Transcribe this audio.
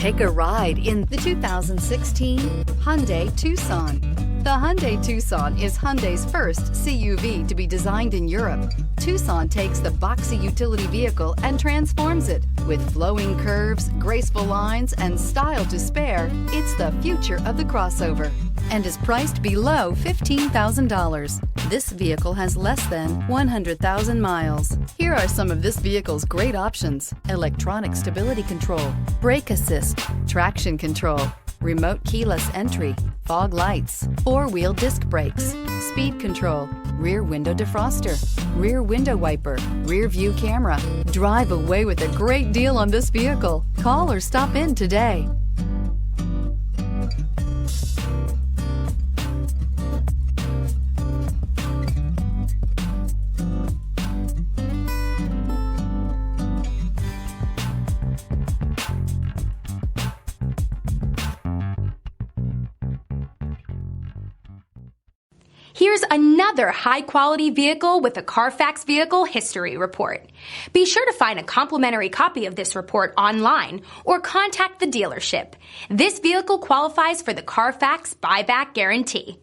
Take a ride in the 2016 Hyundai Tucson. The Hyundai Tucson is Hyundai's first CUV to be designed in Europe. Tucson takes the boxy utility vehicle and transforms it. With flowing curves, graceful lines, and style to spare, it's the future of the crossover and is priced below $15,000. This vehicle has less than 100,000 miles. Here are some of this vehicle's great options: electronic stability control, brake assist, traction control, remote keyless entry, fog lights, four-wheel disc brakes, speed control, rear window defroster, rear window wiper, rear view camera. Drive away with a great deal on this vehicle. Call or stop in today. Here's another high-quality vehicle with a Carfax Vehicle History Report. Be sure to find a complimentary copy of this report online or contact the dealership. This vehicle qualifies for the Carfax Buyback Guarantee.